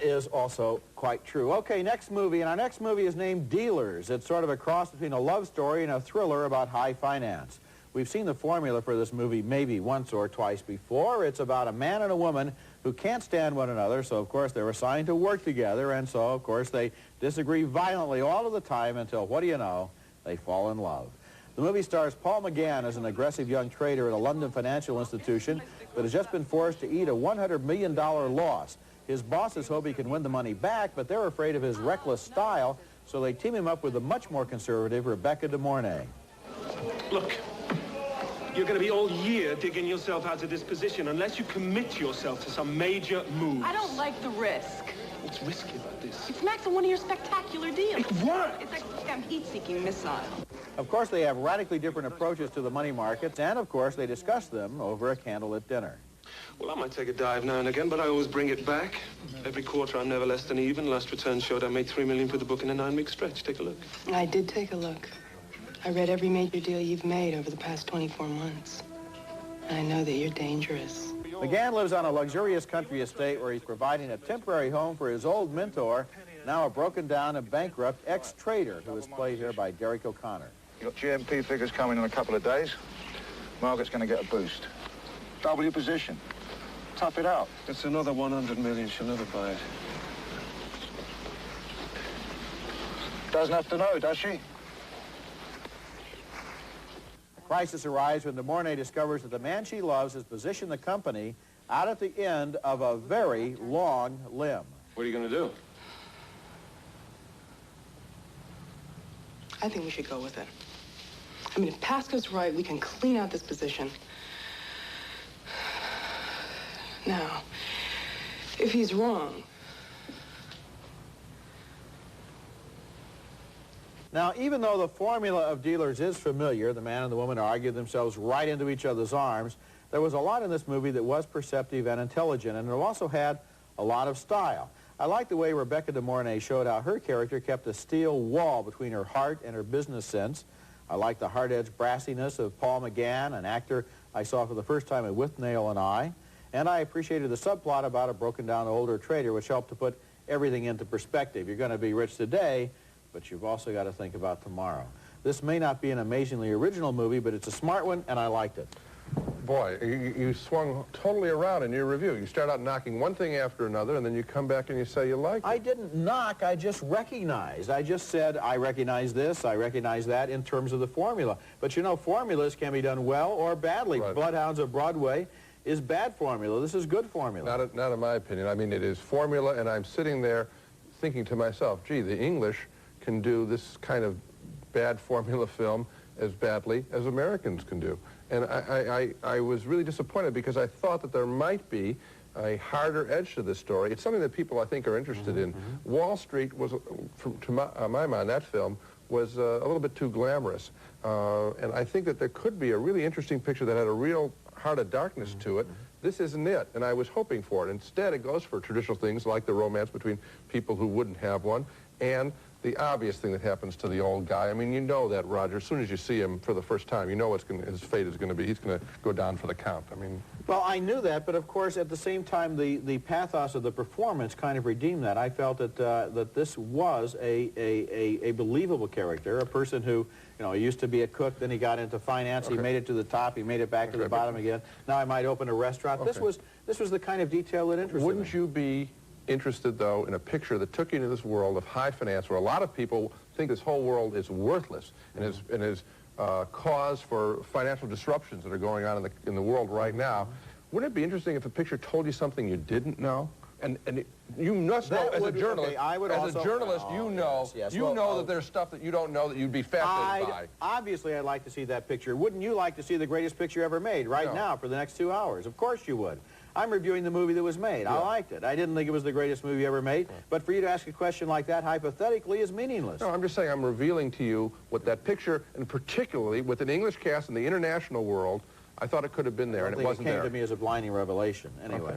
is also quite true. Okay, next movie, and our next movie is named Dealers. It's sort of a cross between a love story and a thriller about high finance. We've seen the formula for this movie maybe once or twice before. It's about a man and a woman who can't stand one another, so of course they're assigned to work together, and so of course they disagree violently all of the time until, what do you know, they fall in love. The movie stars Paul McGann as an aggressive young trader at a London financial institution that has just been forced to eat a $100 million loss. His bosses hope he can win the money back, but they're afraid of his reckless style, so they team him up with the much more conservative Rebecca De Mornay. Look, you're going to be all year digging yourself out of this position unless you commit yourself to some major moves. I don't like the risk. What's risky about this? It's Max on one of your spectacular deals. It worked! It's like a heat-seeking missile. Of course, they have radically different approaches to the money markets, and of course, they discuss them over a candlelit dinner. Well, I might take a dive now and again, but I always bring it back. Every quarter, I'm never less than even. Last return showed I made $3 million for the book in a 9-week stretch. Take a look. I did take a look. I read every major deal you've made over the past 24 months. And I know that you're dangerous. McGann lives on a luxurious country estate where he's providing a temporary home for his old mentor, now a broken-down and bankrupt ex-trader who is played here by Derek O'Connor. You've got GMP figures coming in a couple of days. Margaret's going to get a boost. Double your position. Tough it out. It's another 100 million. She'll never buy it. Doesn't have to know, does she? A crisis arrives when De Mornay discovers that the man she loves has positioned the company out at the end of a very long limb. What are you going to do? I think we should go with it. I mean, if Pasco's right, we can clean out this position. Now, if he's wrong... Now, even though the formula of Dealers is familiar, the man and the woman argue themselves right into each other's arms, there was a lot in this movie that was perceptive and intelligent, and it also had a lot of style. I like the way Rebecca De Mornay showed how her character kept a steel wall between her heart and her business sense. I like the hard-edged brassiness of Paul McGann, an actor I saw for the first time in With Nail and I. And I appreciated the subplot about a broken-down older trader, which helped to put everything into perspective. You're going to be rich today, but you've also got to think about tomorrow. This may not be an amazingly original movie, but it's a smart one, and I liked it. Boy, you swung totally around in your review. You start out knocking one thing after another, and then you come back and you say you like it. I didn't knock, I just recognized. I just said, I recognize this, I recognize that in terms of the formula. But you know, formulas can be done well or badly. Right. Bloodhounds of Broadway is bad formula. This is good formula. Not in my opinion. I mean, it is formula, and I'm sitting there thinking to myself, gee, the English can do this kind of bad formula film as badly as Americans can do. And I was really disappointed because I thought that there might be a harder edge to this story. It's something that people, I think, are interested in. Wall Street was, to my mind, that film was a little bit too glamorous. And I think that there could be a really interesting picture that had a real heart of darkness to it. This isn't it, and I was hoping for it. Instead, it goes for traditional things like the romance between people who wouldn't have one, and the obvious thing that happens to the old guy. I mean, you know that, Roger. As soon as you see him for the first time, you know what's his fate is going to be. He's going to go down for the count. I mean... Well, I knew that, but of course, at the same time, the pathos of the performance kind of redeemed that. I felt that that this was a believable character, a person who, you know, he used to be a cook, then he got into finance, he made it to the top, he made it back to the bottom again. Now I might open a restaurant. This was the kind of detail that interested me. Wouldn't you be interested, though, in a picture that took you into this world of high finance where a lot of people think this whole world is worthless and is cause for financial disruptions that are going on in the world right now? Wouldn't it be interesting if a picture told you something you didn't know? And you must know, as a journalist, you know that there's stuff that you don't know that you'd be fascinated by. Obviously, I'd like to see that picture. Wouldn't you like to see the greatest picture ever made right now for the next 2 hours? Of course you would. I'm reviewing the movie that was made. I liked it. I didn't think it was the greatest movie ever made, but for you to ask a question like that hypothetically is meaningless. No, I'm just saying I'm revealing to you what that picture, and particularly with an English cast in the international world, I thought it could have been there, and it wasn't there. It came to me as a blinding revelation. Anyway. Okay.